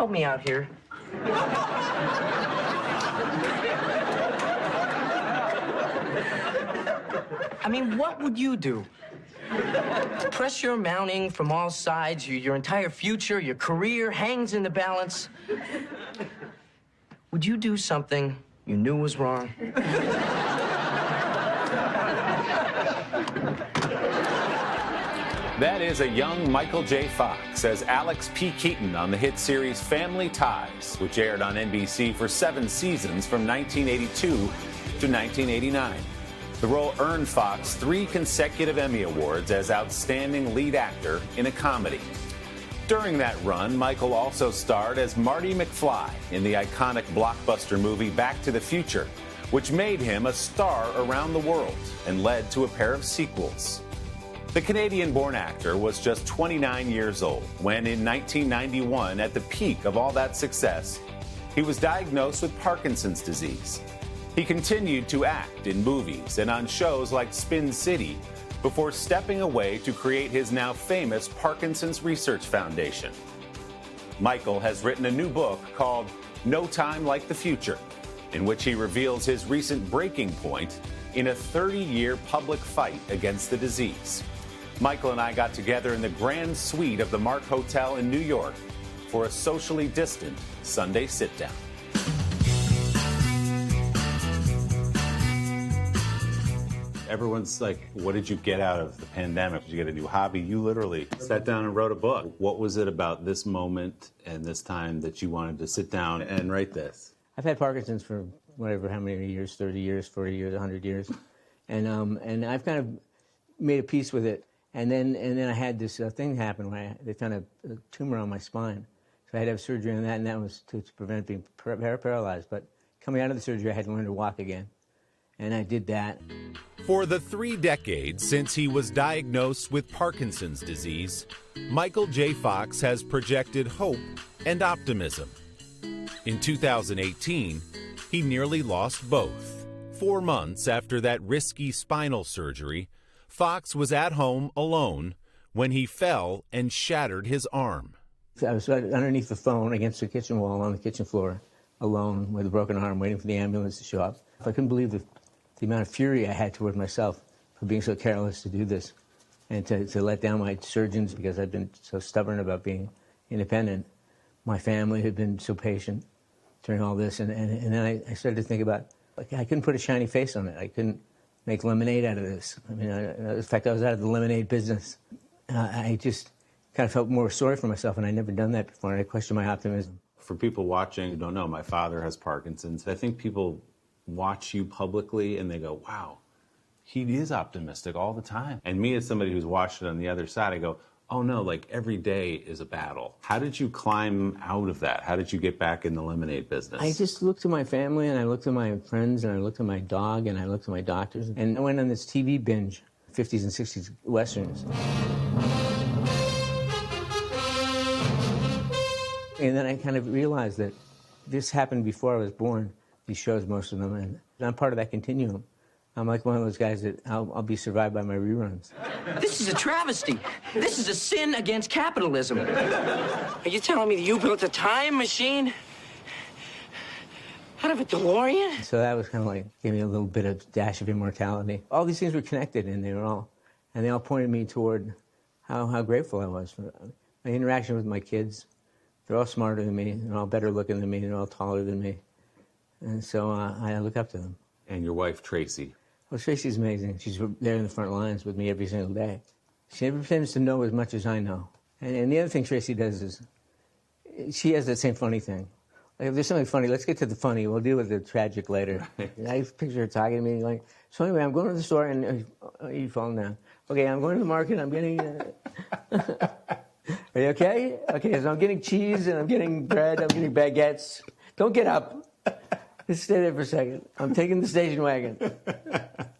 Help me out here. I mean, what would you do? Pressure mounting from all sides, your entire future, your career hangs in the balance. Would you do something you knew was wrong? That is a young Michael J. Fox as Alex P. Keaton on the hit series Family Ties, which aired on NBC for 7 seasons from 1982 to 1989. The role earned Fox 3 consecutive Emmy Awards as Outstanding Lead Actor in a Comedy. During that run, Michael also starred as Marty McFly in the iconic blockbuster movie Back to the Future, which made him a star around the world and led to a pair of sequels. The Canadian-born actor was just 29 years old when, in 1991, at the peak of all that success, he was diagnosed with Parkinson's disease. He continued to act in movies and on shows like Spin City before stepping away to create his now famous Parkinson's Research Foundation. Michael has written a new book called No Time Like the Future, in which he reveals his recent breaking point in a 30-year public fight against the disease. Michael and I got together in the grand suite of the Mark Hotel in New York for a socially distant Sunday Sitdown. Everyone's like, what did you get out of the pandemic? Did you get a new hobby? You literally sat down and wrote a book. What was it about this moment and this time that you wanted to sit down and write this? I've had Parkinson's for whatever, how many years, 30 years, 40 years, 100 years. And I've kind of made a peace with it. And then I had this thing happen where they found a tumor on my spine. So I had to have surgery on that, and that was to prevent being paralyzed. But coming out of the surgery, I had to learn to walk again. And I did that. For the 3 decades since he was diagnosed with Parkinson's disease, Michael J. Fox has projected hope and optimism. In 2018, he nearly lost both. 4 months after that risky spinal surgery, Fox was at home alone when he fell and shattered his arm. I was underneath the phone against the kitchen wall on the kitchen floor, alone with a broken arm, waiting for the ambulance to show up. I couldn't believe the amount of fury I had toward myself for being so careless to do this and to let down my surgeons because I'd been so stubborn about being independent. My family had been so patient during all this. And then I started to think about, like, I couldn't put a shiny face on it. I couldn't make lemonade out of this. I mean, in fact, I was out of the lemonade business. I just kind of felt more sorry for myself, and I'd never done that before, and I questioned my optimism. For people watching who don't know, my father has Parkinson's. I think people watch you publicly and they go, wow, he is optimistic all the time. And me, as somebody who's watched it on the other side, I go, oh no, like every day is a battle. How did you climb out of that? How did you get back in the lemonade business? I just looked to my family, and I looked to my friends, and I looked to my dog, and I looked to my doctors. And I went on this TV binge, 50s and 60s Westerns. And then I kind of realized that this happened before I was born, these shows, most of them, and I'm part of that continuum. I'm like one of those guys that I'll be survived by my reruns. This is a travesty. This is a sin against capitalism. Are you telling me that you built a time machine out of a DeLorean? So that was kind of like, gave me a little bit of dash of immortality. All these things were connected, and they all pointed me toward how grateful I was for my interaction with my kids. They're all smarter than me, they're all better looking than me, they're all taller than me. And so I look up to them. And your wife, Tracy. Well, Tracy's amazing. She's there in the front lines with me every single day. She never pretends to know as much as I know. And the other thing Tracy does is, she has that same funny thing. Like, if there's something funny, let's get to the funny. We'll deal with the tragic later. I picture her talking to me like, so anyway, I'm going to the store and you're falling down. Okay, I'm going to the market, I'm getting... Are you okay? Okay, so I'm getting cheese and I'm getting bread, I'm getting baguettes. Don't get up. Just stay there for a second. I'm taking the station wagon.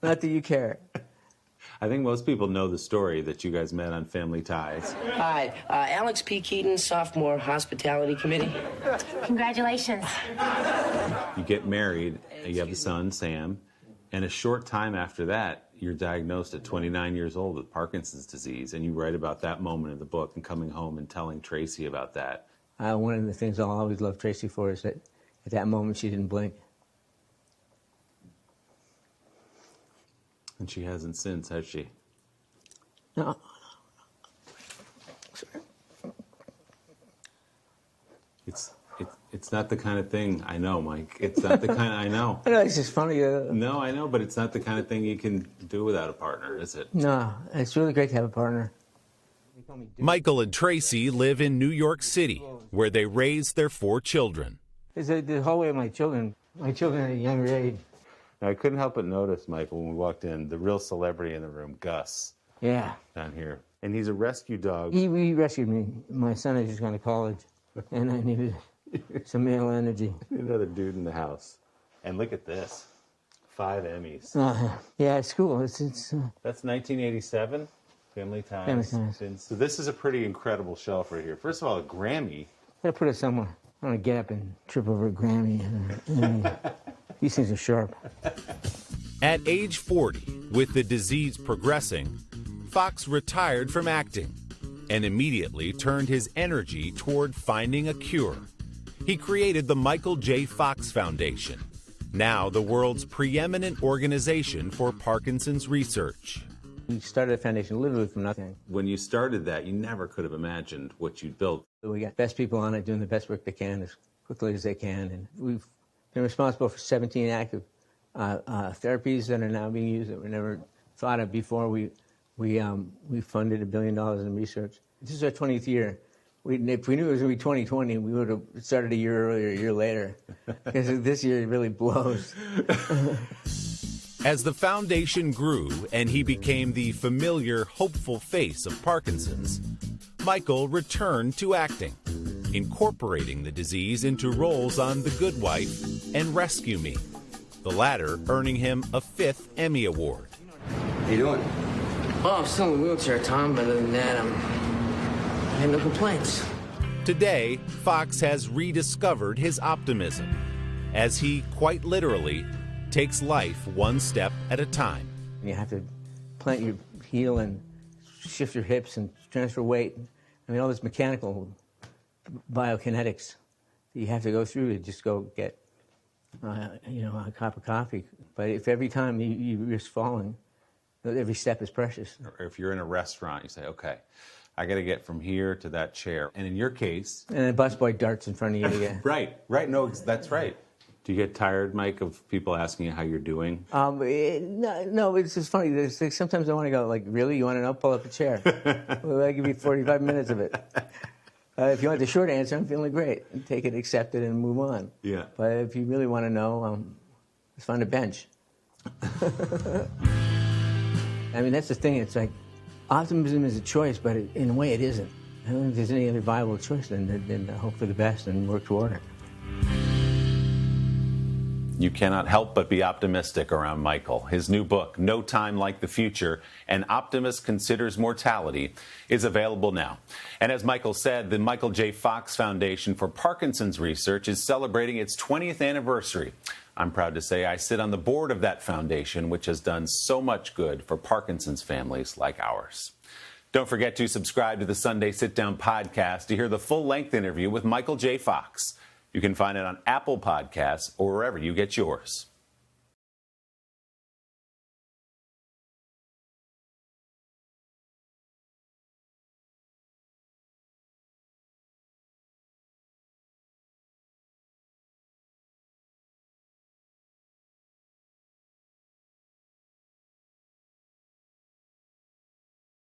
Not that you care. I think most people know the story that you guys met on Family Ties. Hi, Alex P. Keaton, sophomore hospitality committee. Congratulations. You get married, you have a son, Sam, and a short time after that, you're diagnosed at 29 years old with Parkinson's disease, and you write about that moment in the book and coming home and telling Tracy about that. one of the things I'll always love Tracy for is that at that moment she didn't blink. And she hasn't since, has she? No. Sorry. It's not the kind of thing, I know, Mike. It's not the kind, I know. I know, it's just funny. No, I know, but it's not the kind of thing you can do without a partner, is it? No, it's really great to have a partner. Michael and Tracy live in New York City, where they raise their 4 children. It's the whole way of my children at a younger age. Now, I couldn't help but notice, Michael, when we walked in, the real celebrity in the room, Gus. Yeah. Down here. And he's a rescue dog. He rescued me. My son had just gone to college, and I needed some male energy. Another dude in the house. And look at this. 5 Emmys. Yeah, it's cool. That's 1987. Family Ties. Family Ties. So this is a pretty incredible shelf right here. First of all, a Grammy. Gotta put it somewhere. I don't want to get up and trip over a Grammy. These things are sharp. At age 40, with the disease progressing, Fox retired from acting and immediately turned his energy toward finding a cure. He created the Michael J. Fox Foundation, now the world's preeminent organization for Parkinson's research. We started a foundation literally from nothing. When you started that, you never could have imagined what you'd built. We got best people on it doing the best work they can as quickly as they can. And we've been responsible for 17 active therapies that are now being used that we never thought of before. We funded $1 billion in research. This is our 20th year. If we knew it was going to be 2020, we would have started a year earlier, a year later. Because this year it really blows. As the foundation grew and he became the familiar, hopeful face of Parkinson's, Michael returned to acting, incorporating the disease into roles on The Good Wife and Rescue Me, the latter earning him a 5th Emmy Award. How you doing? Oh, I'm still in a wheelchair, Tom, but other than that, I have no complaints. Today, Fox has rediscovered his optimism as he, quite literally, takes life one step at a time. You have to plant your heel and shift your hips and transfer weight. I mean, all this mechanical biokinetics that you have to go through to just go get, a cup of coffee. But if every time you risk falling, every step is precious. Or if you're in a restaurant, you say, okay, I got to get from here to that chair. And in your case... And a busboy darts in front of you to get... Right. No, that's right. Do you get tired, Mike, of people asking you how you're doing? No, it's just funny. There's, like, sometimes I want to go, like, really? You want to know? Pull up a chair. Well, I give you 45 minutes of it. If you want the short answer, I'm feeling great. Take it, accept it, and move on. Yeah. But if you really want to know, let's find a bench. I mean, that's the thing. It's like, optimism is a choice, but in a way it isn't. I don't think there's any other viable choice than hope for the best and work toward it. You cannot help but be optimistic around Michael. His new book, No Time Like the Future, An Optimist Considers Mortality, is available now. And as Michael said, the Michael J. Fox Foundation for Parkinson's Research is celebrating its 20th anniversary. I'm proud to say I sit on the board of that foundation, which has done so much good for Parkinson's families like ours. Don't forget to subscribe to the Sunday Sitdown podcast to hear the full-length interview with Michael J. Fox. You can find it on Apple Podcasts or wherever you get yours.